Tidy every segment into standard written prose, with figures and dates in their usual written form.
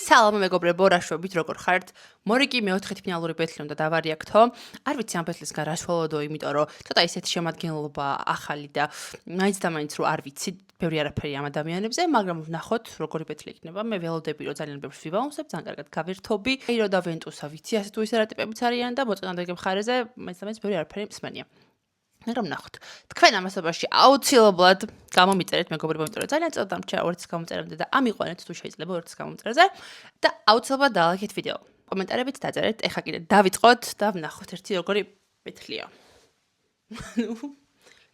სალამ მეგობრებო, რა შვებით, როგორ ხართ? მორიგი მეოთხე ფინალური ბეთლი უნდა დავარიაქტო. არ ვიცი ამ ბეთლისგან რა შველოდო, იმიტომ რომ ცოტა ისეთი შემადგენლობა ახალი და მაინც და მაინც რომ არ ვიცი, ბევრი არაფერი ამ ადამიანებზე, მაგრამ ვნახოთ, როგორი ბეთლი იქნება. მე ველოდები რომ ძალიან ბევრს ვივაუნსებ, ძალიან კარგად გავერთობი. ეირო და ვენტუსა ვიცი, ასე თუ ისე რა ტიპებიც არიან და მოწინააღმდეგე მხარეზე მაინც და მაინც ბევრი არაფერი მსმენია. მაგრამ ნახოთ. თქვენ ამასობაში აუცილებლად გამომიწერეთ მეგობრებო, იმიტომ რომ ძალიან წელს დამრჩა ორიც გამომწერამდე და ამიყვანეთ თუ შეიძლება ორიც გამომწერაზე და აუცილებლად დალაიქეთ ვიდეო. კომენტარებით დაწერეთ. ეხა კიდე დავიწყოთ და ვნახოთ ერთი როგორი ბეთლია.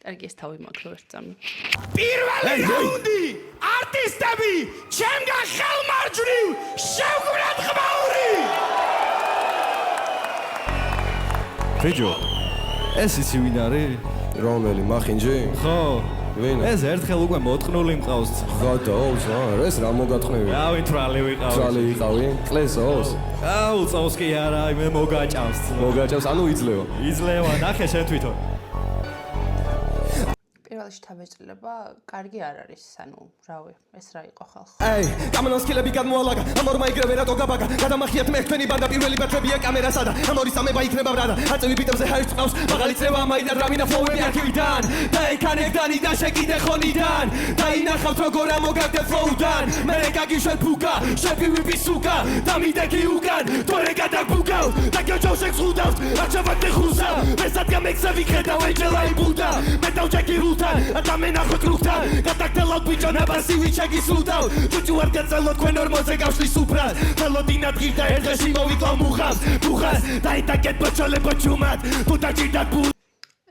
კარგი ეს თავი მაქვს ვერ წამი. პირველი რაუნდი არტისტები ჩემგან ხელმარჯვნივ შევგვირად ხმაური. ფეჯო ეს ისი ვინ არის? რომელი მახინჯი? ხო. ვინ? ეს ერთხელ უკვე მოტყნული მყავს. გადაოს, ეს რა მოგატყნევი? რავი თრალი ვიყავი. თრალი ვიყავი? კლესოს? აუ, წავს კი არა, მე მოგაჭავს. მოგაჭავს, ანუ იძლევა. იძლევა, ნახე შენ თვითონ. პირველში თავეჭრილება კარგი არ არის, ანუ რავი, ეს რა იყო ხალხო. აი, გამონასკილები გადმოალაგა, ამ ორმა იგრევე რატო გაბაგა, გადამახიათ მე თქვენი ბანდა პირველი ბათებია კამერასა და ამ ორი სამება იქნება ბრადა, აწევი ბიტებზე ჰაერს ყავს, მაღალი წევა მაინად რამინა ფლოუები არქივიდან, და ეკანებდანი და შეკიდე ხონიდან, და ინახავთ როგორ ამოგაგდე ფლოუდან, მე გაგიშვენ ფუკა, შეფივი სუკა, და მიდექი უკან, თორე გადაგბუგავ, და გეჯოშე ხუდავ, აჩავაკდე ხუსა, მე სადგა მექსევი ხედავ ეჯელაი ბუდა, მე დავჭეკი ადამიანახო კრუხთან გადაგდელავ ბიჭო ნაბასივი ჩაგისულდავ ჯუჯუ არ გაწელო თქვენ ორმოზე გავშლის უფრად თელოდინა დღის და ერთში მოვიკლავ მუხას და იტაკეთ ბოჭოლებო ჩუმად თუ დაჭირდათ ბუ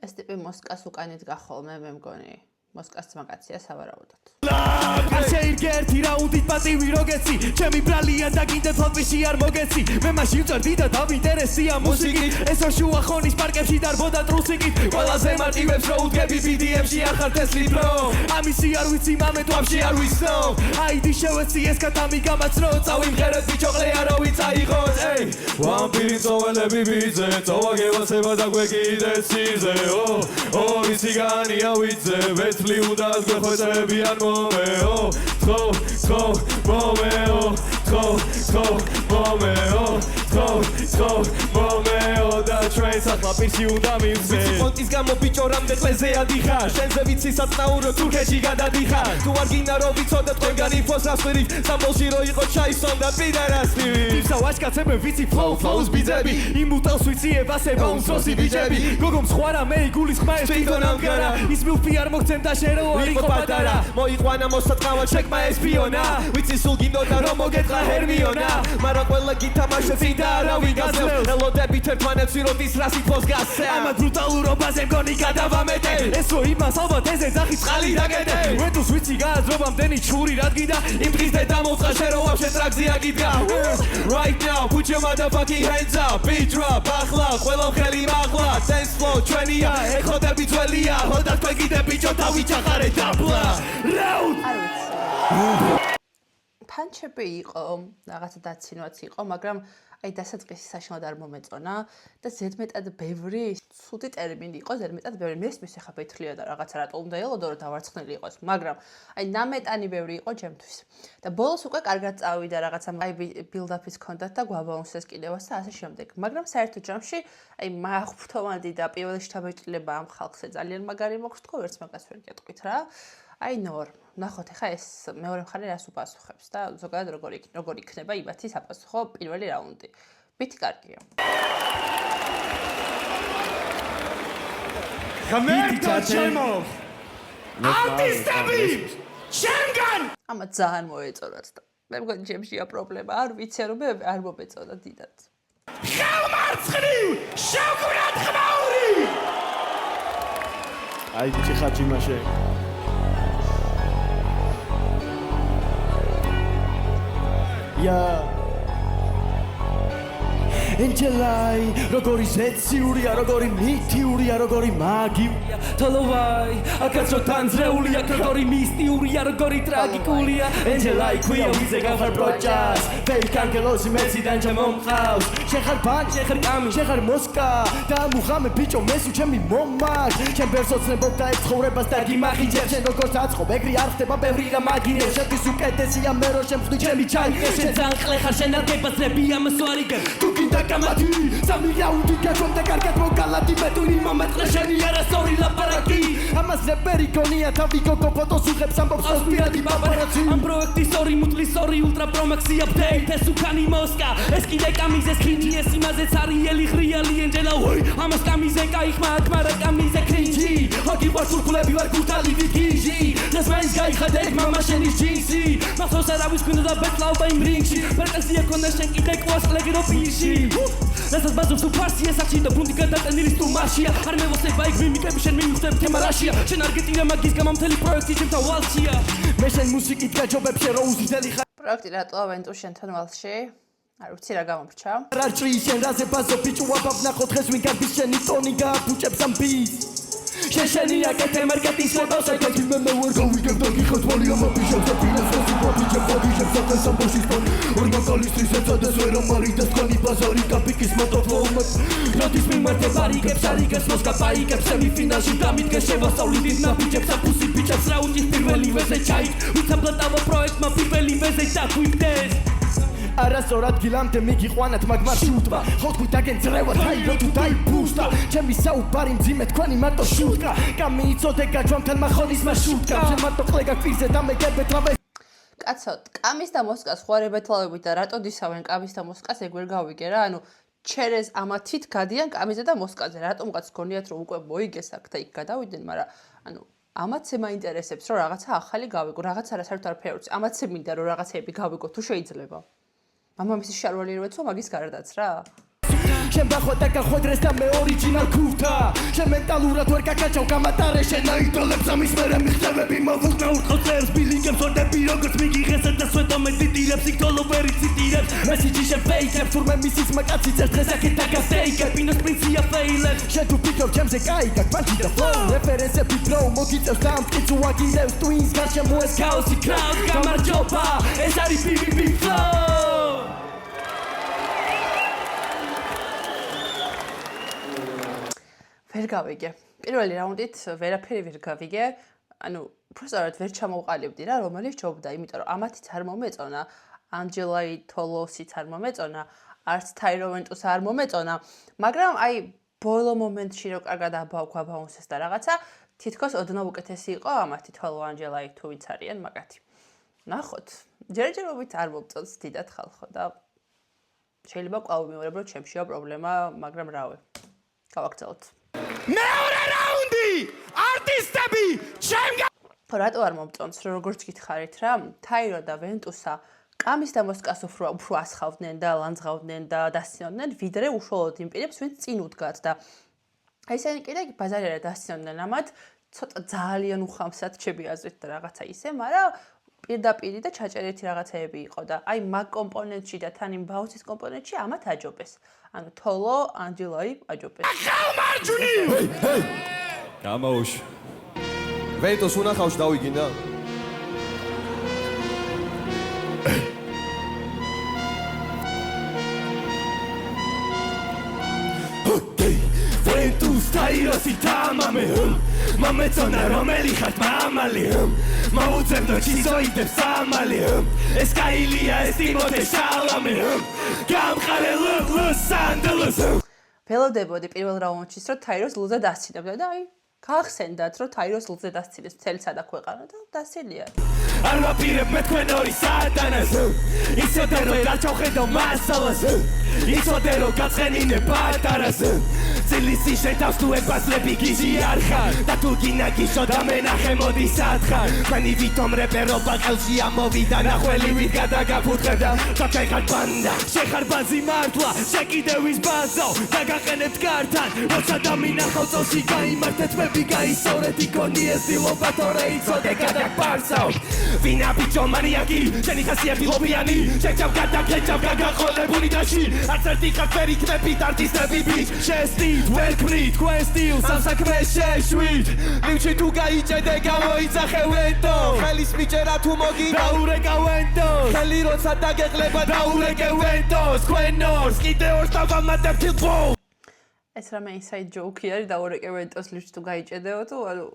ეს ტიპი მოსკას უკანით გახოლმე მე მგონი მოსკას ძმაკაცია სავარაუდოდ არ შეირგე ერთი რაუნდით პატივი როგეცი ჩემი ბრალია და კიდე ფოტოში არ მოგეცი მე მაშინ ვწარდი და დავინტერესია მუსიკით ესო შუა ხონის პარკებში დარბოდა ტრუსიკით ყველაზე მარტივებს რო უდგები BDM-ში არ ხარ თესლი ბრო ამისი არ ვიცი მამე თვამში არ ვისნო აიდი შევეცი ეს კატამი გამაცნო წავიმღერეთ ბიჭო ყლეა რო ვიწაიღოთ ეი ვამპირი წოველები ბიძე წოვაგევასება და გვეკიდეთ სიზე ორი ციგანია ვიძე ვეთლი უდას გვეხვეწებიან მომეო ხო მომეო ხო მომეო და ჩვენ სახლა პირში უნდა მივზე ვიცი პონტის გამო ბიჭო რამდე წლზე ადიხარ შენზე ვიცი საწნაურო თურქეთში გადადიხარ თუ არ გინდა რომ ვიცოდე თქვენგან ინფოს ასვირი სამბოლში რო იყო ჩაისონ და პიდარასტივი ისა ვაჟკაცები ვიცი ფლოუს ბიძები იმუტავს ვიცი ებასება უმსროსი ბიჭები გოგომ სხვარა მე იგულის ხმა ეს თვითონ ამგარა ის მილფი არ მოგცემ და შენ რო არ იყო პატარა მოიყვანა მოსატყავა ჩეკმა ესპიონა ვიცი სულ გინდოდა რომ მოგეწყა ჰერმიონა მაგრამ ყველა გითამაშე წინ და არავინ გაზრდელ ელოდებით ერთმანეთს ვიროდის რასით ფოს გასცე ამა ბრუტალურობაზე მგონი გადავამეტე ესო იმას ალბათ ეზე ძახის წყალი დაგედე ვეთუს ვიცი გააზრობამდენი ჩური რადგიდა იმ დღის დედა მოწყა შენ რო ვაფშე ტრაქზე აგიდგა right now put your motherfucking hands up beat drop ახლა ყველა ხელი მაღლა dance floor ჩვენია ეხოდები ძველია ჰოდა თქვენ კიდე ბიჭო დავიჩახარე დაბლა რაუნდ არ ვიცი ფანჩები იყო, რაღაცა დაცინვაც იყო, მაგრამ აი დასაწყისი საშინლად არ მომეწონა და ზედმეტად ბევრი ცუდი ტერმინი იყო, ზედმეტად ბევრი მესმის ახლა ბეთლია და რაღაცა რატო უნდა ელოდო რომ დავარცხნილი იყოს, მაგრამ აი ნამეტანი ბევრი იყო ჩემთვის. და ბოლოს უკვე კარგად წავიდა რაღაცა აი ბილდაფის კონდათ და გვაბაუნსეს კიდევაც და ასე შემდეგ. მაგრამ საერთო ჯამში აი მახვთოვანდი და პირველი შთაბეჭდილება ამ ხალხზე ძალიან მაგარი მოგვს თქო, ვერც მაგას ვერ გეტყვით რა. აი ნორ, ნახოთ ახლა ეს მეორე მხარე რას უპასუხებს და ზოგადად როგორ იქნება იმათი საპასუხო პირველი რაუნდი. მითი კარგია. გამერტო ჩემო არტისტები ჩემგან ამა ძალიან მოეწონათ და მე მგონი ჩემშია პრობლემა არ ვიცი რომ მე არ მომეწონა დიდად. ხელმარცხნივ შევგვირად ხმაური აი ჩიხაჭი მაშე ენჯელაი როგორი ზეციურია როგორი მითიურია როგორი მაგიურია თოლოვაი აკაცო თანძრეულია როგორი მისტიურია როგორი ტრაგიკულია ენჯელაი ქვია ვიზე გავხარ პროჭას fake ანგელოზი მეციდან ჩემ მომყავს შენ ხარ ბანი შენ ხარ კამი შენ ხარ მოსკა და მუხამე ბიჭო მესუ ჩემი მომარ ჩემ ბერსოცნებობ და ეს ცხოვრებას და გიმახინჯებ შენ როგორც აწყობ ეგრე არ ხდება ბევრი რა მაგინე შეთვის უკეთესია მე რო შემხვდი ჩემი ჩაიგე შენ ძალიან ყლე ხარ შენ არ გებასრები ამას ვარიგებ თუ გინდა კამათი სამიაუდი გაგონდა კარგად მოგალადი მე თუ იმამეთყე შენი არასორი ლაპარაკი ამას რეპერი გონია თავი გოგო ფოტოს უღებს ამბობს ოსპირადი პაპარაცი ამ პროექტის ორი მუტლის ორი ultra pro max update ეს უკანი მოსკა ეს კიდე კამიზეს ხინჯი ეს იმაზეც არიელი ხრიალი ენჯელა ვოი ამას კამიზე кайხმა აკმარა კამიზე კრინჯი ჰოგი ვარ სულფულები ვარ გუთალი ვიგიჟი ეს მაინც გაიხადე მამა შენის ჯინსი მახსოვს არავის გვინდა და ბეკლავდა იმ რინგში პერკასია ქონდა შენ კიდე კვას ყლეგერო პირში რასაც ბაზობს უფარსი ეს აქში და ბუნდი გადატენილი სტუმაშია არ მევოსება იქ მიმიკები შენ მიმიხდებ თემარაშია შენ არ გეტირა მაგის გამა მთელი პროექტი ჩემთან ვალსია მე შენ მუსიკით გაჯობებ შენ რო უზრდელი ხარ პროექტი რატო ავენტუ შენთან ვალში არ ვიცი რა გამომრჩა რარჭი შენ რაზე ბაზო ბიჭო აბაბ ნახოთ ხეს ვინ გარბის შენი ტონი გააფუჭებს ამ ბიტს შენი აკეთე მარკეტინგს მოდავს აკეთე მე ვარ გავიგებ და გიხოთ ვალი ამ ბიჭებს და ფინანსებს უბრალოდ ბოგიჟებს და სამბოშის ფონ ორ მაგალისტრის ეცადეს ვერ ამარი და თქვენი ბაზარი კაპიკის მოტოფლომად როდის მიმართებ არიგებს არიგებს მოსკა პაიგებს სემიფინალში დამიდგეს შევასწავლი დიდ ნაბიჯებს აფუსი ბიჭებს რაუნდის პირველი ვეზე ჩაიგ ვიცა პლატავო პროექტმა პირველი ვეზე დაგვიგდეს არასწორად გილამდე მიგიყვანათ მაგმა შუტმა ხოთქვით აგენ ძრევა თაირო თუ დაიბუსტა ჩემი საუბარი მძიმე თქვენი მარტო შუტკა გამიიცოდე გაჯვამთან მახონის მაშუტკა შენ მარტო ყლეგა პირზე და მეგებეთ რავე კაცო კამის და მოსკას ხوارებეთლავებით და რატო დისავენ კამის და მოსკას ეგ ვერ გავიგე რა ანუ ჩერეს ამათით გადიან კამიზე და მოსკაზე რატომღაც გონიათ რომ უკვე მოიგეს აქ და იქ გადავიდნენ მაგრამ ანუ ამათზე მაინტერესებს რომ რაღაცა ახალი გავიგო რაღაცა საერთოდ არ ფეროც ამათზე მინდა რომ რაღაცეები გავიგო თუ შეიძლება მამამისის შარვალი რო ეცვა მაგის გარდაც რა შენ ბახვად და გახვედრეს და მე ორიჯინალ ქურთა შენ მენტალურად ვერ გაკაჭავ გამატარე შენ აიდოლებს ამის მერე მიხსევები მოვუხნა ურთხოწერს ბილინგებს ორდები როგორც მიგიღესა და სვეტო მე ციტირებს იქ თოლოვერი ციტირებს მესიჯი შენ ფეიქებს თურმე მისის მაკაცი წერს დღეს აქეთ დაგასტეიკებ პინოს პრინცია ფეილებს შენ თუ ფიქრობ ჩემზე კაი გაკბანჯი და ფლოუ რეფერენსები პრო მოგიწევს და ამტკიც უაგირებს ტვინს გარშემო ეს ქაოსი კრაუდ გამარჯობა ეს არის PvP flow ვერ გავიგე. პირველი რაუნდით ვერაფერი ვერ გავიგე. ანუ უბრალოდ ვერ ჩამოვყალიბდი რა, რომელიც ჯობდა, იმიტომ რომ ამათიც არ მომეწონა, ანჯელაი თოლოსიც არ მომეწონა, არც თაიროვენტუს არ მომეწონა, მაგრამ აი ბოლო მომენტში რო კარგად აბაუნსეს და რაღაცა, თითქოს ოდნავ უკეთესი იყო ამათი თოლო ანჯელაი თუ ვინც არიან მაგათი. ნახოთ. ჯერჯერობით არ მომწონს დიდად ხალხო და შეიძლება კვლავ ვიმეორებ რომ ჩემშია პრობლემა, მაგრამ რავი. გავაგრძელოთ. მეორე რაუნდი არტისტები ჩემგან რატო არ მომწონს რომ როგორც გითხარით რა თაირო და ვენტუსა კამის და მოსკას უფრო ასხავდნენ და ლანძღავდნენ და დასცინოდნენ ვიდრე უშუალოდ იმ პირებს ვინც წინ უდგათ და აი ესენი კიდე ბაზარიერად დასცინოდნენ ამათ ცოტა ძალიან უხამსად ჩემი აზრით და რაღაცა ისე მაგრამ პირდაპირი და ჩაჭერეთი რაღაცეები იყო და აი მაგ კომპონენტში და თან იმ ბაუსის კომპონენტში ამათ აჯობეს ანუ თოლო ანჯელაი აჯობეს ხალმარჯვნი გამოუშვ ვენტოს უნახავში დავიგინდა ვენტუს თაიროსი თამამე მომეწონა რომელი ხართ მამალი მოუწევდო ჩისოიდებს სამალი ეს კაილია ეს ტიმოთე შალამე გამყარე ლოს-ანჯელეს ველოდებოდი პირველ რაუნდში რომ თაიროს ლუზე დასცინებდა და აი გახსენდათ რომ თაიროს ლუზე დასცინეს მთელი სადა ქვეყანა და დასცინია არ ვაპირებ მე თქვენ ორი სატანას იცოდე რომ გაჩავხედო მასალას იცოდე რომ გაცხენინე პატარას ძილისი შეთავს თუ ებასლები გიჟი არ ხარ და თუ გინა გიშო და მენახე მოდი სათხარ მენი ვითომ რეპერობა ყელში ამოვიდა ნახველი ვით გადაგაფუთხებდა და შეხარ ბანდა შეხარ ბაზი მართლა შეკიდევის ბაზო დაგაყენებთ კართან როცა დამინახავ წელში გაიმართეთ მები გაისწორეთ იქონი ეს დილობა თორე იცოდე გადაგპარსავ ვინა ბიჭო მანიაკი შენი ხასიათი ლობიანი შეჭავ გადაგეჭავ გაგაყოლებული დაში არც ერთი ხარ ვერ იქნებით არტისტები ბიჭ შეესტით ვერ ქმნით თქვენ სტილს ამ საქმეს შეშვით ლივჩი თუ გაიჭედე გამოიძახე ვენტო ხელის მიჭერა თუ მოგი დაურეკა ვენტოს ხელი როცა დაგეყლება დაურეკე ვენტოს თქვენ ორს კიდე ორს დავამატებ till boom ეს რამე inside joke-ი არის დაურეკე ვენტოს ლივჩი თუ გაიჭედეო თუ ანუ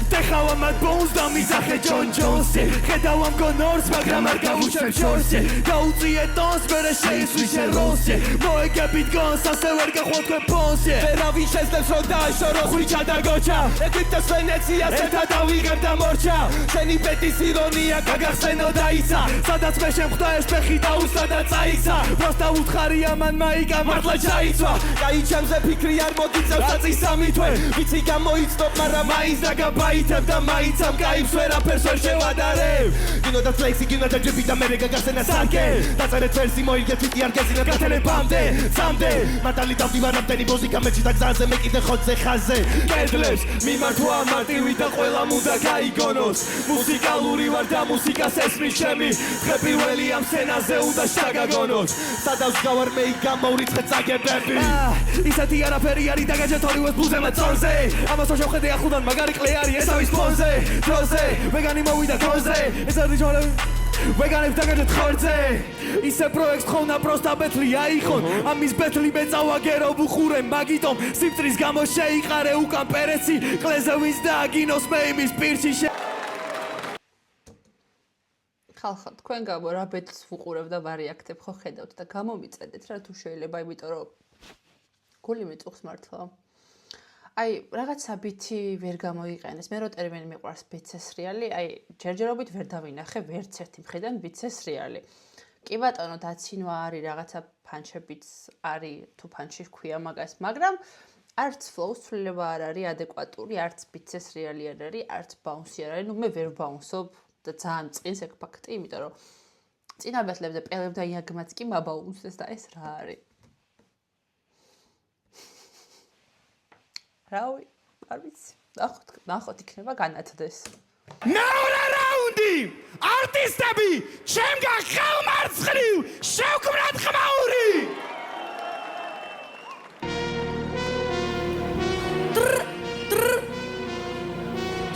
Tehava mat bones da mizache John Jones Ხედავ ამ გონორს მაგრამ არ გავუშვებ შორსი გაუწიე ტონს მერე შეისვიშე როსი მოეგებით გონს ასე ვერ გახვოთ თქვენ ფონსი ვერავინ შეძლებს რომ დააშორო ხვიჩა და გოჩა ეგვიპტეს ვენეციას ერთად ავიღებ და მორჩა შენი პეტის ირონია გაგახსენო დაიცა სადაც მე შემხვდა ეს ფეხი და უსადა წაიცა პროსტა უთხარი ამან მაიკა მართლა ჩაიცვა გაიჩემზე ფიქრი არ მოგიწევს საწის სამი თვე ვიცი გამოიცნობ მაგრამ მაინც დაგაბაითებ და მაინც ამ კაიფს ვერაფერს ვერ შევადარებ გინო და ფლექსი გინო და ჯიპი და მერე გაგახსენა საკე დაწერეთ ვერსი მოიგეთ ვიტი არ გეზინებ გათენებამდე სამდე მართალი დავდივარ ამდენი მუსიკა მეჩი და გზაზე მე კიდე ხოძე ხაზე კედლებს მიმართვა მარტივი და ყველა მუზა გაიგონოს მუსიკალური ვარ და მუსიკას ესმის ჩემი დღე პირველი ამ სცენაზე უნდა შეგაგონოს სადავს გავარ მე გამოვრიცხე წაგებები ისეთი არაფერი არის დაგაჯეთ ორივეს ბლუზემა წონზე ამას შევხედე ახლდან მაგარი ყლე არის ეს არის ფონზე დროზე ვეგანი მოვიდა კონზე ეს არის ჯოლე ვეგანებს დაგაჯეთ ხორცე ისე პროექტს ხონა პროსტა ბეთლი აიხონ ამის ბეთლი მეწავაგერო ბუხურე მაგიტომ სიმწრის გამო შეიყარე უკან პერეცი ყლეზე ვინც დააგინოს მე იმის პირში ხალხო თქვენ გამო რა ბეთლს ვუყურებ და ვარიაქტებ ხო ხედავთ და გამომიწედეთ რა თუ შეიძლება იმიტომ რომ გული მიწუხს მართლა აი რაღაცა ბითი ვერ გამოიყენეს მე რო ტერმინი მიყვარს ბიცეს რეალი აი ჯერჯერობით ვერ დავინახე ვერც ერთი მხრიდან ბიცეს რეალი კი ბატონო დაცინვა არის რაღაცა ფანჩებიც არის თუ ფანჩი ჰქვია მაგას მაგრამ არც ფლოუს ცვლილება არ არის ადეკვატური არც ბიცეს რეალი არ არის არც ბაუნსი არ არის ნუ მე ვერ ბაუნსობ და ძალიან წინს ეგ ფაქტი იმიტომ რომ წინა ბეთლებზე პელებ და იაგმაც კი მაბაუნსეს და ეს რა არის რავი, არ ვიცი. ნახოთ იქნება განათდეს. მეორე რაუნდი! არტისტები, ჩემგან ხელმარცხნივ შევქმნათ ხმაური!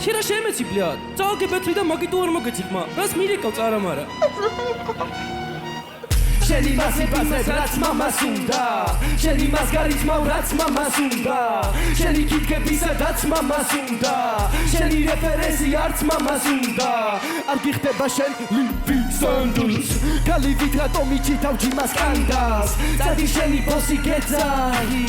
შენ რა შემეცი, ბლად? წავაგებეთლი და მაგიტო არ მოგეციხმა. რას მირეკავ წარამარა? შენი მასიბასებ რაც მამას უნდა შენი მასგარითმავ რაც მამას უნდა შენი კითქებისა რაც მამას უნდა შენი რეფერენსი არც მამას უნდა არ გიხდება შენ ლივი სანდულს გალივით რატომ იჩითავ ჯიმას კანდას წადი შენი ბოსი გეძარი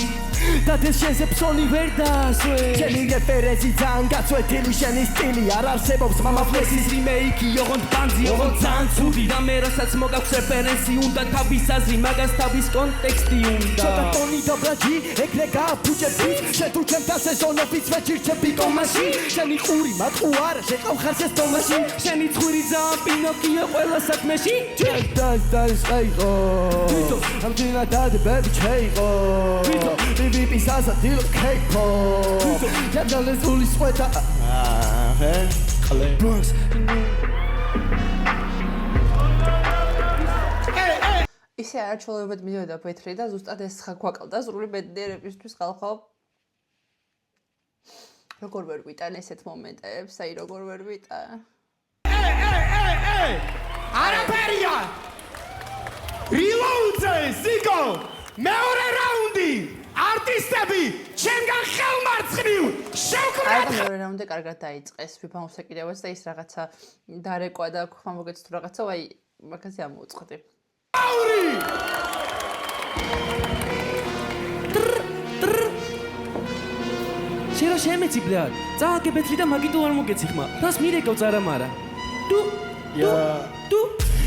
დათეს შენზე ფსონი ვერ დასვე შენი რეფერენსი ძალიან გაწვეთილი შენი სტილი არ არსებობს მამა ფლესის რიმეიკი ოღონდ ბანძი ოღონდ ძალიან ცუდი და მე რასაც მოგაქვს რეფერენსი უნდა თავის აზრი მაგას თავის კონტექსტი უნდა ცოტა ტონი და ბრაჯი ეგრე გააფუჭები შენ თუ ჩემთან სეზონობით ვეჭირჩები კომაში შენი ყური მატყუ არა შეყავ ხარ ეს თომაში შენი ცხვირი ძალიან პინოკიო ყველა საქმეში ჩემთან დაისყაიყო ვიტო ამჯერა დადებები შეიყო ვიტო ვიპის ასადილო კეიპო ჯადალეს ულის ყვეთა ყლე ბრონქს ისე არაჩვეულებად მიდიოდა ბეთლი და ზუსტად ეს ხაგვაკლდა სრული ბედნიერებისთვის ხალხო როგორ ვერ ვიტან ესეთ მომენტებს აი როგორ ვერ ვიტან არაფერია rilოუდზე სიკო მეორე რაუნდი არტისტები ჩემგან ხელმარცხნივ შევქმნათ მეორე რაუნდი კარგად დაიწყეს ვიფამოსე კიდევაც და ის რაღაცა დარეკვა და ხმა მოგეც თუ რაღაცა აი მაგაზე ამოუწყდი აური შენ რა შემეცი ბლად წააგებეთლი და მაგიტო არ მოგეციხმა რას მირეკავ წარამარა თუ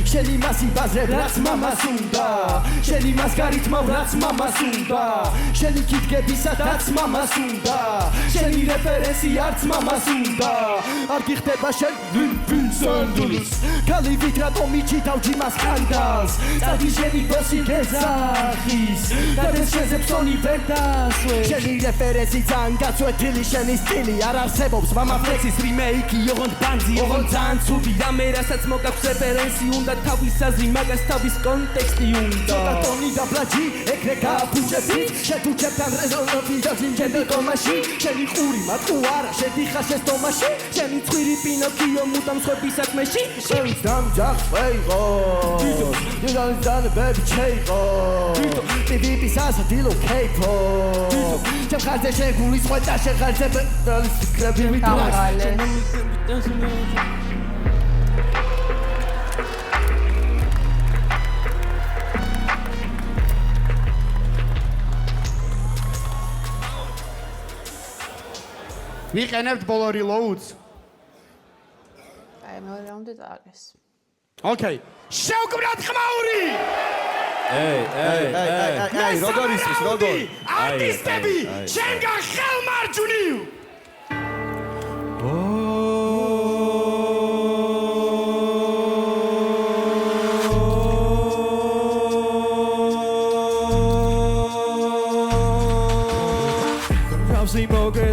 შენი მასიბაზებ რაც მამას უნდა შენი მასგარითმავ რაც მამას უნდა შენი კითქებისა რაც მამას უნდა შენი რეფერენსი არც მამას უნდა არ გიხდება შენ ვინსანდულს გალივით რატომ იჩითავ ჯიმას კანდას წადი შენი ბოსი გეზახის დათეს შენზე ფსონი ვერ დასვე შენი რეფერენსი ძალიან გაწვეთილი შენი სტილი არ არსებობს მამა ფლექსის რიმეიკი ოღონდ ბანძი ოღონდ ძალიან ცუდი და მე რასაც მოგაქვს რეფერენსი უნდა თავის აზრი მაგას თავის კონტექსტი უნდა ტონი და ბლაჯი ეგრე გააფუჭები შეთუჩებთან რეზონანსი და ძინჯები ტომაში შენი ყური მათუ არა შედიხარ ეს ტომაში შენი ცხვირი პინოქიო მუდამ სხვების საქმეში შენს დამჯახს ვეიღო იძან ბები ჩეიყო ტივიპის ასადილო კეიპო ჩახაზე შეგულის ყვეტა შეხარზე დალის ფიქრები გამაღალე ვიყენებთ ბოლო reloads აი მეორე რაუნდი დააგეს ოკეი შევკვრათ ხმაური აი როგორ ისმის როგორ არტისტები შენგან ხელმარჯვნივ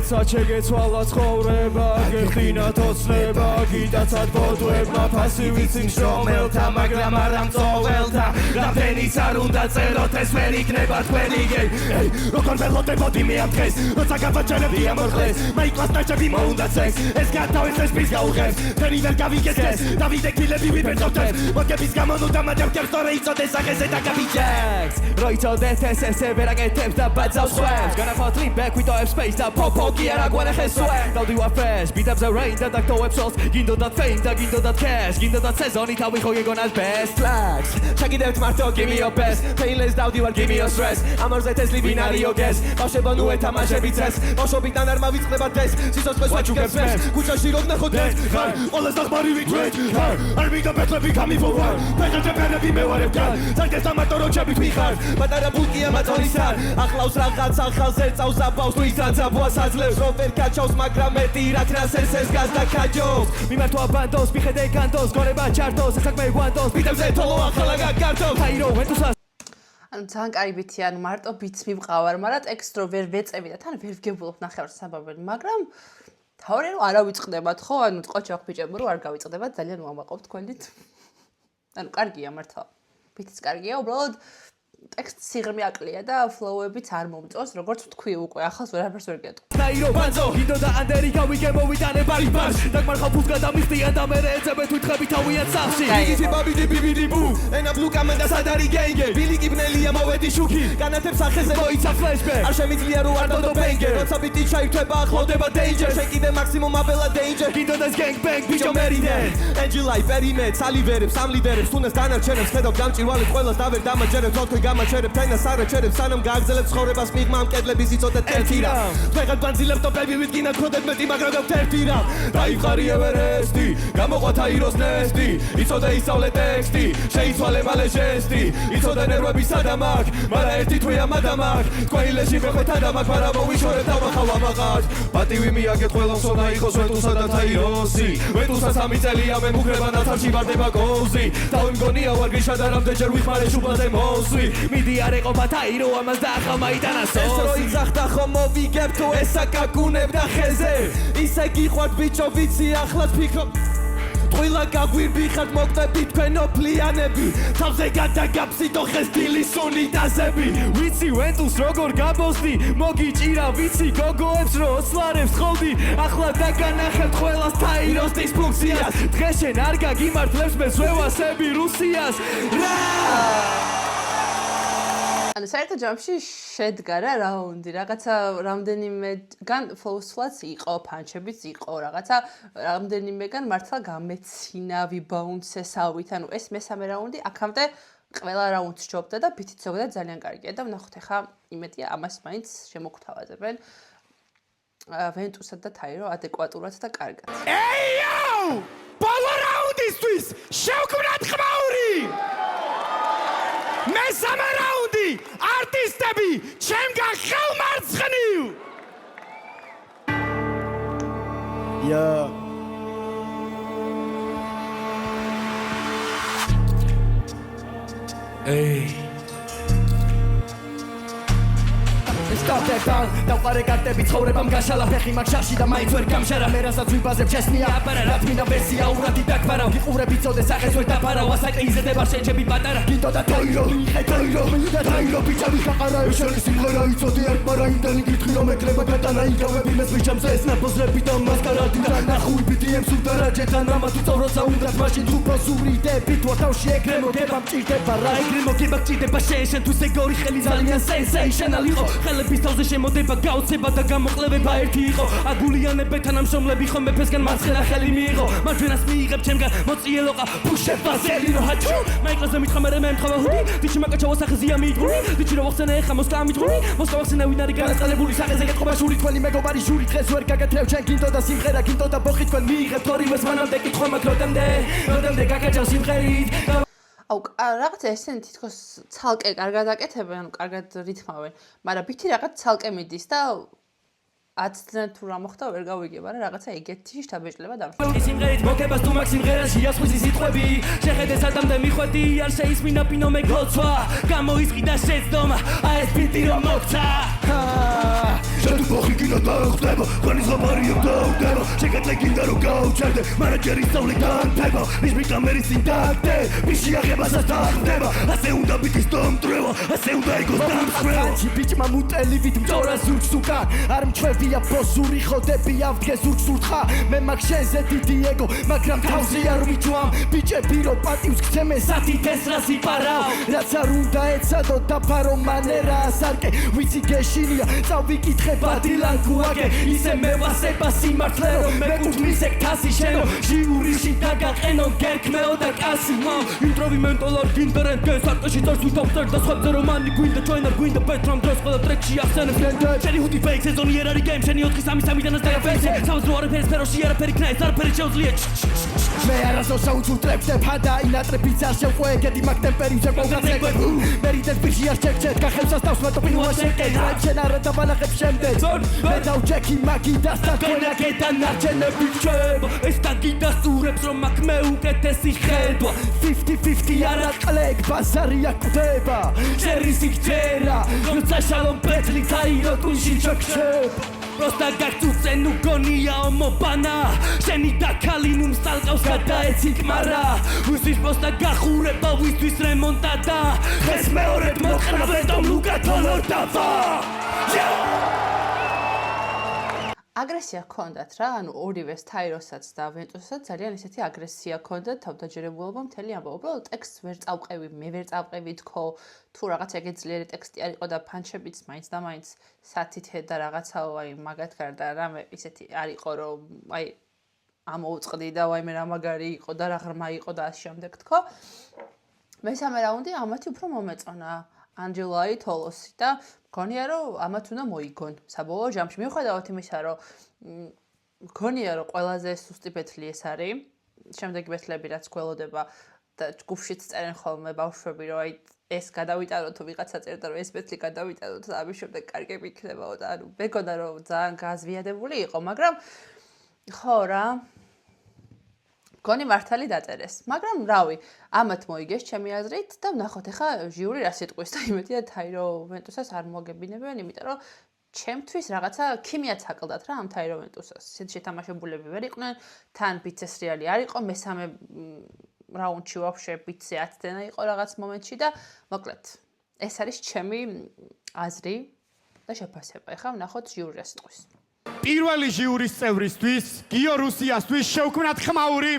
საჩეგეცვალა ცხოვრება გეხდინათ ოცნება გიტაცად ბოდვებმა ფასივიც იმ შრომელთა მაგრამ არა მწოველთა რამდენიც არ უნდა წეროთ ეს ვერ იქნება თქვენი გეი როგორ ველოდებოდი მე ამ დღეს როცა გავაჩერებდი ამ ორხლეს მაიკლას ნაჭები მოუნდა წეს ეს გათავისეს bis გაუღებს თერი ვერ გავიგეს დავიდე კილები ვიბეწოდეთ მოგების გამონუდა მაგრამ კერტორე იწოდეს აღეზე და გავიჯექს რო იწოდეთ ეს ვერაკეთებს და ბაძავს ხვებს gonna fall back with all space და popo Kiara guana jesue Daudiwa fresh Beat up the rain Da dakto websos Gindo dat fame Da gindo dat cash Gindo dat sezoni Ta wicho yegon as best Flags Shaki dev marto Give me your best Painless Daudiwa Give me your stress Amor zetes li binario guess Basheba nu eta mașebices Bosho bitan arma vitzkneba des Sisos bez what you can smash Kucha shirok na chodet Hai Oles nach mari vitret Hai Armi da betle bi kami for one Petra tepene bi me wareb gan Zanke sa matoro chebit michar Matara bulki amatoni sar Achlaus ragat Sakhal zerts Aus abaus Luisan zaboas Azlev Rover kačaus მაგრამ მეტი რაც რასერს ეს გას და კაჯოს მიმართვა ბანდოს მიხედე კანტოს გორება ჩარტოს საქმე გვანტოს ბიტებზე თოლო ახლა გაკარტოს ჰაირო ვენტუსას ანუ ძალიან კარგი ბითი ანუ მარტო ბიტს მივყავარ მაგრამ ტექსტ რო ვერ ვეწევი და თან ვერ ვგებულობ ნახევარ საბაბელი მაგრამ თავი რომ არა ვიწყდებათ ხო ანუ წყოჩახ ბიჭებო რომ არ გავიწყდებათ ძალიან ვამაყობ თქვენით ანუ კარგია მართლა ბიტიც კარგია უბრალოდ ტექსტ სიღრმე აკლია და ფლოუებიც არ მომწონს როგორც ვთქვი უკვე ახალს ვერაფერს ვერ გეტყვი ნაირო ბანძო ჰიდო და ანდერი გავიგე მოვიტანე ბარი ბარს დაგმარხავ ფუძგა და მიხდიან და მე ეცებეთ ვითხრები თავიანთ სახში იგივე ბაბიდი ბიბიდი ბუ ენა ბლუ კამენდა სადარი გენგე ბილი კიბნელია მოვედი შუქი განათებს ახეზე მოიცა ფლეშბეკ არ შემიძლია რო არ დოდო ბენგე როცა ბიტი ჩაირთვება ახლოვდება დეინჯერ შეკიდე მაქსიმუმ აბელა დეინჯერ ჰიდო და გენგ ბენგ ბიჭო მერიდე ენჯილაი პერიმეთ სალივერებს ამ ლიდერებს თუნდაც დანარჩენებს ხედავ გამჭირვალე ყველას და ვერ დამაჯერებ თოქვი გამაჩერებ თაინას არაჩერებ სანამ გააგზელებ ცხოვრებას მიღმა ამ კედლების იცოდეთ ერთი რამ თქვენგან ბანძილებ ტოპები ვიდგინათ ხოდეთ მეტი მაგრამ გავთ ერთი რამ დაიყარი ევერესტი გამოყვათ აიროს ნესტი იცოდე ისწავლე ტექსტი შეიცვალე მალე ჟესტი იცოდე ნერვები სადამ აქ მაგრამ ერთი თვეა მადამაკ თქვენი ლეში მეხვეთ ადამაკ მაგრამ მოვიშორებ დავახავ ამაღად პატივი მიაგეთ ყველა მსონა იყოს ვენტუსა და თაიროსი ვენტუსა 3 წელია მე მუქრება ნათარში ვარდება კოუზი თავი მგონია ვარ გიშა და რამდენჯერ ვიხმარე შუბლაზე მოსვი მიდი არ ეყოფა თაირო ამას და ახლა მაიტანასო ეს რო იძახდა ხომ მოვიგებ თუ ესა კაკუნებ და ხეზე ისე გიყვართ ბიჭო ვიცი ახლაც ფიქრობ ყველა გაგვირბიხართ მოკვდები თქვენო ფლიანები თავზე გადაგაფსიდო ხეს დილის უნიტაზები ვიცი ვენტუს როგორ გაბოსდი მოგიჭირა ვიცი გოგოებს რო ოცლარებს ხოვდი ახლა დაგანახებთ ყველას თაიროს დისფუნქციას დღეს შენ არ გაგიმართლებს მე ზვევასები რუსიას რა ანუ საერთო ჯამში შედგა რა რაუნდი, რაღაცა რამდენიმე ფლოუსლაც იყო, პანჩებიც იყო, რაღაცა რამდენიმეგან მართლა გამეცინავი ბაუნსესავით, ანუ ეს მესამე რაუნდი აქამდე ყველა რაუნდს ჯობდა და ბითიც ზოგადად ძალიან კარგია და ვნახოთ ახლა იმედია ამას მაინც შემოგთავაზებენ ვენტუსა და თაირო ადეკვატურად და კარგად. ეიო! ბოლო რაუნდისთვის შევქმნათ ხმაური! მესამე რაუნდი არტისტები ჩემგან ხელმარცხნივ სტოპებთან დავყარე კარტები ცხოვრებამ გაშალა ფეხი მაგ შარში და მაინც ვერ გამშარა მე რასაც ვიბაზებ ჩესნია რაც მინდა ვერსია ურადი დაგფარავ გიყურები წოდე სახეს ვერ დაფარავ ასაკი იზრდება შეჯები პატარა გინდო და თოირო ხედოირო მინდა თოირო ბიჭები გაყარა შენი სიმღერა იცოდი არ პარა ინდანი გითხი რომ ეკრება გატანა იგავები მეს ვიჩამს ეს ნაპოზრები და მასკარადი და ნახუი BDM სუდარაჯეთან ამა თუ წავროცა უნდა მაშინ თუ პროზურიდები თუ თავში ეგრემოგება მჭირდება რა ეგრემოგება გჭირდება შენთვის ეგორი ხელი ძალიან სენსეიშნალი იყო ხელების თავზე შემოდება გაოცება და გამოყლევება ერთი იყო აგულიანებე თანამშრომლები ხომ მეფესგან მარცხენა ხელი მიიღო მარჯვენას მიიღებ ჩემგან მოწიელოყა ფუშება ზელირო ჰაჩუ მაიკლზე მითხა მე მემთხავა ჰუდი დიჩი მაკაჩავა სახეზია მიიტყული დიჩი რო ვახსენე ხა მოსკა მიიტყული მოსკა ვახსენე ვინ არის განაწყალებული სახეზე გეთყობა შური თქვენი მეგობარი შური დღეს ვერ გაგათრევ ჩენ გინდო და სიმღერა გინდო და ბოხი თქვენ მიიღებთ ორივეს მანამდე კითხვა მაქვს როდემდე გაგაჭავ სიმღერით აუ რაღაცა ესენი თითქოს ცალკე კარგად აკეთებენ, ანუ კარგად რითმავენ, მაგრამ ბითი რაღაც ცალკე მიდის და 10 წლიდან თუ რა მოხდა ვერ გავიგებ, არა რაღაცა ეგეთი შთაბეჭდილება დამშვენია. სიმღერით მოგებას თუ მაგ სიმღერაში ასხვისი სიტყვები, შეხედე სადამდე მიხვედი, არ შეისმინა პინო მეგლოცვა, გამოისყიდა შეცდომა, აი ეს ბიტი რომ მოგცა. შენ თუ ბოხი გინდა დახვდება, ხვენი ზღაპარიებ დაუდება, შეკეთლე გინდა რომ გაუჩერდე, მანაჯერი სწავლი დაანთება, მის კამერის წინ დააგდე, მის შეაღებასაც დაახდება, ასე უნდა ბიტის დამტრევა, ასე უნდა იყოს დამსხვრევა. ბიჭმა მუტელივით მწორა ზურგს უკან, არ მჩვევია ბოსური ხოდები ავდგეს ზურგს ურთხა, მე მაგ შენზე დიდი ეგო, მაგრამ თავზე არ მიჯვამ, ბიჭები რო პატივს გცემენ სათით ეს რას იპარავ, რაც არ უნდა ეცადო დაფარო მანერა ასარკე, ვიცი გეშინია, წავიკითხე ბადილან გუაგე, ისე მე ვასება სიმართლე რომ მეკუთვნის ეგ თასი შენო, ჟიურიში დაგაყენო გერქმეო და კასი მო, ინტროვი მენტოლარ გინდერენ გესარტაში წარს ვითავწერ და სხვებზე რომანი გვინდა ჩვენ არ გვინდა პეტრამ დროს ყველა ტრეკში ახსენებ შენი ჰუდი ფეიქ სეზონი არ არის გეიმ შენი 4-3-3-დანაც დააფერე საუზრო არაფერი სფეროში არაფერი ქნაის არაფერი შეუძლია მე არასდროს საუძულტრებს ფადა ინატრე ბიძარ შეყვეგედი მაგ ტემპერიზე მოგაცეკვე მერიდეს ბიჭი არ შეჭეთ გახევსას თავს მეტოპინოა შეკე რაიმ შენ არა დაბალახებ შემდეგ მე დავჭექი მაგიდას და თქვენაკეთან არჩენები რჩება ეს დაგიდასტურებს რომ აქ მე უკეთესი ხედვა 50-50 არა კლეკ ბაზარია კვდება შერისი გჯერა როცა შალომ პეტლი წაირო თუნში ჩოქჩება Просто გაგწუწენ უგონიაო მობანა შენი დაქალი ნუ მსალყავს გადაეცით მარა ვისთვის просто გახურება ვისთვის რემონტადა ეს მეორედ მოყრავენ და ლუკა თოლორდავა აგრესია ჰქონდათ რა, ანუ ორივეს თაიროსაც და ვენტუსაც ძალიან ისეთი აგრესია ჰქონდათ თავდაჯერებულობა მთელი ამბავ. უბრალოდ ტექსტს ვერ წავყევი, მე ვერ წავყევი თქო, თუ რაღაც ეგ ძლიერი ტექსტი არ იყო და ფანჩებიც მაინც და მაინც სათითე და რაღაცაო, აი მაგათ გარდა რამე ისეთი არ იყო, რომ აი ამოუწყდი და ვაიმე რა მაგარი იყო და რა ღრმა იყო და ასე შემდეგ თქო. მესამე რაუნდი ამათი უფრო მომეწონა. ანჯელაი თოლოსი და მგონია რომ ამათ უნდა მოიგონ საბოლოო ჯამში მიუხედავად იმისა რომ მგონია რომ ყველაზე სუსტი ბეთლი ეს არის შემდეგი ბეთლები რაც გველოდება და ჯგუფშიც წერენ ხოლმე ბავშვები რომ აი ეს გადავიტანოთ თუ ვიღაცა წერდა რომ ეს ბეთლი გადავიტანოთ და ამის შემდეგ კარგები იქნებაო და ანუ მეგონა რომ ძალიან გაზვიადებული იყო მაგრამ ხო რა გონი მართალი დაწერეს. მაგრამ რავი, ამათ მოიგეს ჩემი აზრით და ვნახოთ ახლა ჟიური რა სიტყვის და იმედია თაირო ვენტუსას არ მოგებინებიან, იმიტომ რომ ჩემთვის რაღაცა ქიმიაც აკლდათ რა ამ თაირო ვენტუსას. ისეთ შეთამაშებულები ვერ იყვნენ, თან ბიცეს რეალი არ იყო, მესამე რაუნდში ვაფშე ბიცე 10 დენა იყო რაღაც მომენტში და მოკლედ ეს არის ჩემი აზრი და შეფასება. ახლა ვნახოთ ჟიური რა სიტყვის. პირველი ჟიურის წევრისთვის, გიო რუსიასთვის შევქმნათ ხმაური.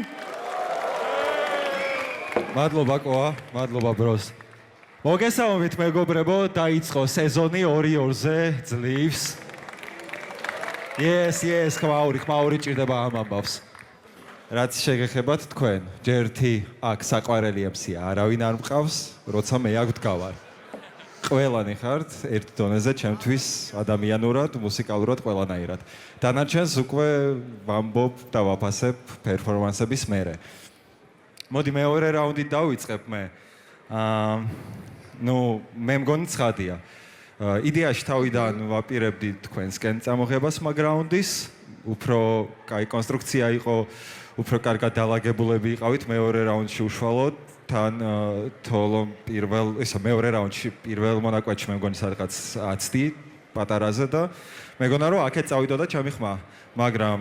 მადლობა კოა, მადლობა ბროს. მოგესალმებით მეგობრებო, დაიწყო სეზონი 2-2-ზე ძლივს. Yes, ხმაური ჭირდება ამ ამბავს. რაც შეგეხებათ თქვენ, ჯერთი აქ საყვარელი MC-ა, არავინ არ მყავს, როცა მე აქ ვდგავარ. ყველანი ხართ ერთ დონეზე ჩემთვის ადამიანურად, მუსიკალურად ყველანაირად. დანარჩენს უკვე ვამბობ და ვაფასებ პერფორმანსების მერე. მოდი მეორე რაუნდი დავიწყებ მე. მე მგონი ცხადია. იდეაში თავიდან ვაპირებდი თქვენსკენ წამოღებას მაგ რაუნდის, უფრო კაი კონსტრუქცია იყო, უფრო კარგად დალაგებულები იყავით მეორე რაუნდში უშუალოდ. თან თოლო პირველ, ისა მეორე რაუნდში პირველ მონაკვეთში მე მგონი სადღაც 10 პატარაზე და მეგონა რომ აქეთ წავიდოდა ჩემი ხმა. მაგრამ,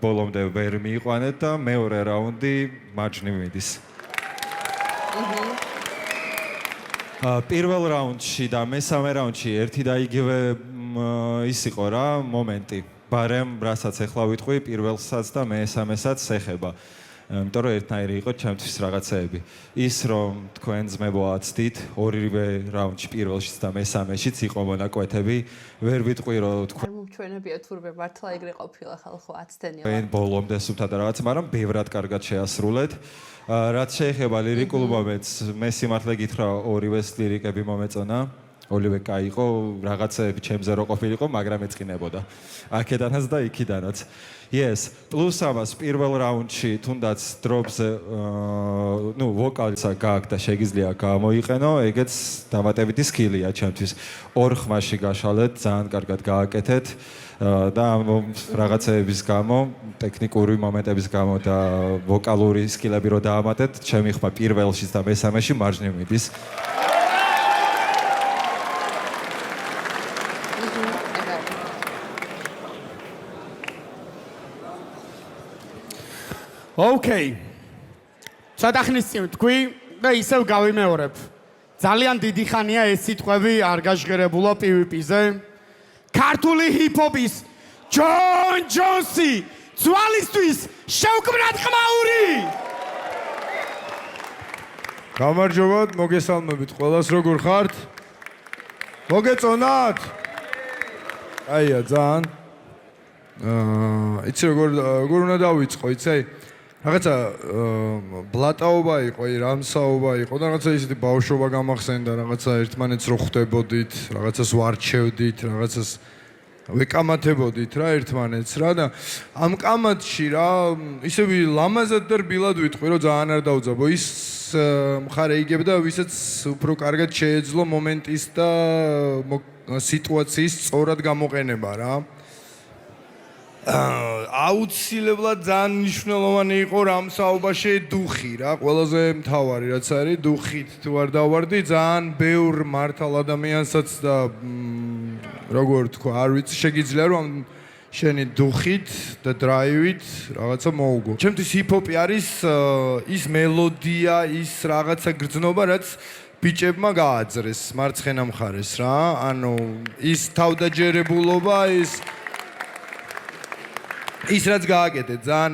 ბოლომდე ვერ მიიყვანეთ და მეორე რაუნდი მარჯვნივ მიდის. პირველ რაუნდში და მესამე რაუნდში ერთი და იგივე ის იყო რა, მომენტი. ბარემ, რასაც ახლა ვიტყვი, პირველსაც და მესამესაც ეხება. იმიტომ რომ ერთნაირი იყო ჩემთვის რაღაცეები. ის რომ თქვენ ძმებო აცდით, ორივე რაუნდში პირველშიც და მესამეშიც იყო მონაკვეთები, ვერ ვიტყვი რომ თქვენ მომჩვენებია თურმე მართლა ეგრე ყოფილა ხალხო აცდენია. ბოლომდე სუფთა და რაღაც, მაგრამ ბევრად კარგად შეასრულეთ. რაც შეეხება ლირიკულ მომენტს, მე სიმართლე გითხრა ორივეს ლირიკები მომეწონა. ორივე კაი იყო, რაღაცეები ჩემზე რო ყოფილიყო, მაგრამ ეწყინებოდა. აქედანაც და იქიდანაც. Yes, პლუს ამას პირველ რაუნდში თუნდაც დროპზე ვოკალისა გააკდა შეგიძლია გამოიყენო, ეგეც დამატებითი სკილია ჩემთვის. ორ ხმაში გაშალეთ, ძალიან კარგად გააკეთეთ და ამ რაღაცეების გამო, ტექნიკური მომენტების გამო და ვოკალური სკილები რო დაამატეთ, ჩემი ხმა პირველშიც და მესამეში მარჯვნივ მიდის. Okay. ცოტა ხნის წინ თქვი და ისევ გავიმეორებ. ძალიან დიდი ხანია ეს სიტყვები არ გაჟღერებულა PvP-ზე. ქართული ჰიპ-ჰოპის ჯონ ჯონსი ძვალისთვის შევკვრათ ხმაური. გამარჯობათ, მოგესალმებით ყველას, როგორ ხართ? მოგეწონათ? აია, ძალიან. იცი როგორ უნდა დავიწყო, იცი? რაღაცა ბლატაობა იყო, რამსაობა იყო და რაღაცა ისეთი ბავშვობა გამახსენდა, რაღაცა ერთმანეთს რო ხვდებოდით, რაღაცას ვარჩევდით, რაღაცას ვეკამათებოდით რა ერთმანეთს რა და ამ კამათში რა ისევ ლამაზად და რბილად ვიტყვი რომ ძალიან არ დაუძაბო ის მხარე იგებდა ვისაც უფრო კარგად შეეძლო მომენტის და სიტუაციის სწორად გამოყენება რა აუცილებლად ძალიან მნიშვნელოვანი იყო რამსაობაში დუხი რა ყველაზე მთავარი რაც არის დუხით თუ არ დავარდი ძალიან ბევრ მართალ ადამიანსაც და როგორ თქვა არ ვიცი შეგიძლია რომ შენი დუხით და დრაივით რაღაცა მოუგო ჩემთვის ჰიპ-ჰოპი არის ის მელოდია ის რაღაცა გრძნობა რაც ბიჭებმა გააძრეს მარცხენა მხარეს რა ანუ ის თავდაჯერებულობა ის რაც გააკეთეთ ძალიან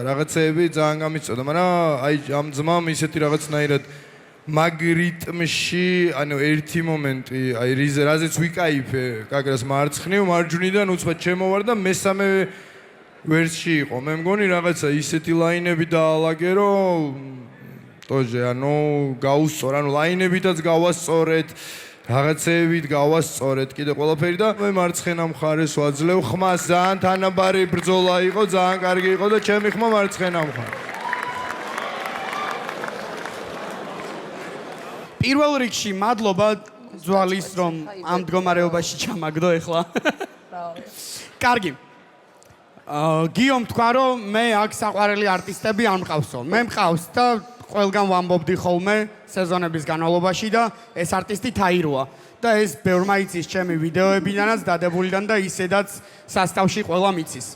რაღაცეები ძალიან გამიწოდა მაგრამ აი ამ ძმამ ისეთი რაღაცნაირად მაგ რიტმში ანუ ერთი მომენტი აი რაზეც ვიკაიფე კაკრას მარცხნივ მარჯვნიდან უცბად შემოვარ და მესამე ვერსში იყო მე მგონი რაღაცა ისეთი ლაინები დაალაგე რომ ტოჟე ანუ გაუსწორ ანუ ლაინებითაც გავასწორეთ რაღაცეებით გავასწორეთ კიდე ყველაფერი და მე მარცხენა მხარეს ვაძლევ ხმას ძალიან თანაბარი ბრძოლა იყო ძალიან კარგი იყო და ჩემი ხმა მარცხენა მხარე პირველ რიგში მადლობა ძვალის რომ ამ მდგომარეობაში ჩამაგდო ეხლა კარგი გიომ თქვა რომ მე აქ საყვარელი არტისტები არ მყავსო მე მყავს და ყველგან ვამბობდი ხოლმე სეზონების განმავლობაში და ეს არტისტი თაიროა და ეს ბევრმა იცის ჩემი ვიდეოებიდანაც დადებულიდან და ისედაც სასტავში ყველა მიცის.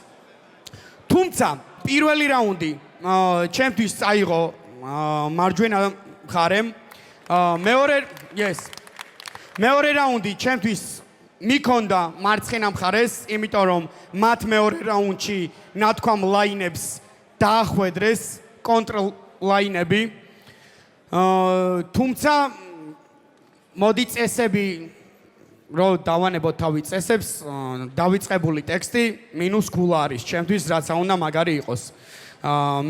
თუმცა პირველი რაუნდი ჩემთვის წაიღო მარჯვენა მხარემ მეორე რაუნდი ჩემთვის მიქონდა მარცხენა მხარეს, იმიტომ რომ მათ მეორე რაუნდში ნათქვამ ლაინებს დაახვედრეს კონტროლ ლაინები თუმცა მოდი წესები რო დავანებოთ თავი წესებს დავიწყებული ტექსტი მინუს ქულა არის ჩემთვის რაც უნდა მაგარი იყოს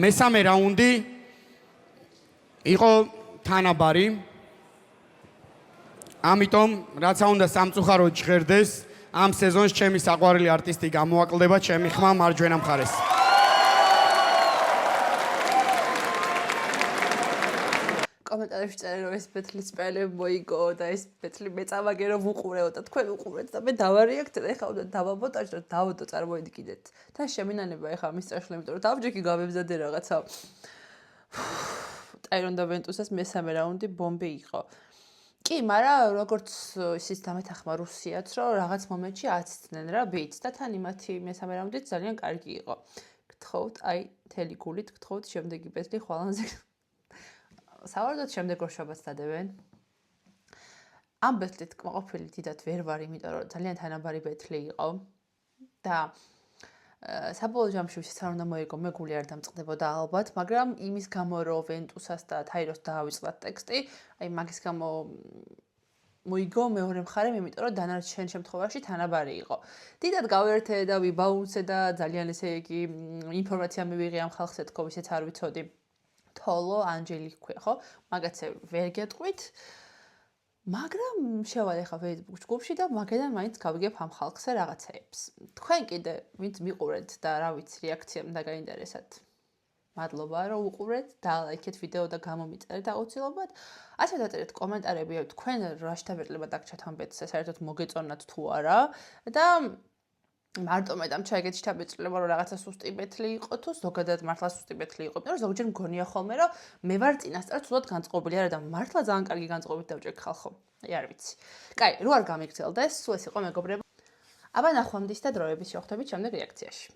მესამე რაუნდი იყო თანაბარი ამიტომ რაც უნდა სამწუხაროდ ჟღერდეს ამ სეზონს ჩემი საყვარელი არტისტი გამოაკლდება ჩემი ხმა მარჯვენა მხარეს კომენტარებში წერენ რომ ეს ბეთლის სპელე მოიგო და ეს ბეთლი მეწამაგე რომ უყურეო და თქვენ უყურეთ და მე დავარიაქტე და ეხლა უნდა დავაბოტაჟ და დავოდო წარმოიდგინეთ და შემინანება ეხლა მის წაშლა იმიტომ რომ დავჯექი გავემზადე რაღაცა ტაირონ და ვენტუსას მესამე რაუნდი ბომბი იყო კი, მაგრამ როგორც ისიც დამეთახმა რუსიაც, რომ რაღაც მომენტში აცდნენ რა ბიტს და თან იმათი მესამე რაუნდიც ძალიან კარგი იყო. გთხოვთ, აი, მთელი გულით გთხოვთ შემდეგი ბეთლი ხვალანზე. სავარაუდოდ შემდეგ როშაბაც დადებენ. ამ ბეთლით კმაყოფილი დიდად ვერ ვარ, იმიტომ რომ ძალიან თანაბარი ბეთლი იყო და საბოლოო ჯამში ვისაც არ უნდა მოიგო, მე გული არ დამწყდებოდა ალბათ, მაგრამ იმის გამო რომ ვენტუსას და თაიროს დაავიწყდათ ტექსტი, აი მაგის გამო მოიგო მეორე მხარემ, იმიტომ რომ დანარჩენ შემთხვევაში თანაბარი იყო. დიდად გავერთე და ვიბაუნსე და ძალიან ესე იგი ინფორმაცია მივიღე ამ ხალხს ეთქო, ვისაც არ ვიცოდი. თოლო ანჯელი ჰქვია, ხო? მაგაცე ვერ გეტყვით. მაგრამ შევალე ხა Facebook ჯგუფში და მაგედან მაინც გავიგებ ამ ხალხზე რაღაცეებს. თქვენ კიდე ვინც მიყურეთ და რა ვიცი რეაქცია უნდა გაინტერესათ. მადლობა რომ უყურეთ და ლაიქეთ ვიდეო და გამომიწერეთ აუცილებლად. ასე დაწერეთ კომენტარები თქვენ რა შეთანხმება დაგჭათ ამ ბეთს, საერთოდ მოგეწონათ თუ არა და მარტო მე დამჩაიგეთ შეთანხმება რომ რაღაცა სუსტი ბეთლი იყო თუ ზოგადად მართლა სუსტი ბეთლი იყო, იმიტომ რომ ზოგჯერ მგონია ხოლმე რომ მე ვარ წინასწარ ცუდად განწყობილი არა და მართლა ძალიან კარგი განწყობით დავჭერ ხალხო. აი არ ვიცი. კაი, რო არ გამიგრძელდეს, სულ ეს იყო მეგობრებო. აბა ნახვამდის და დროების შევხვდებით შემდეგ რეაქციაში.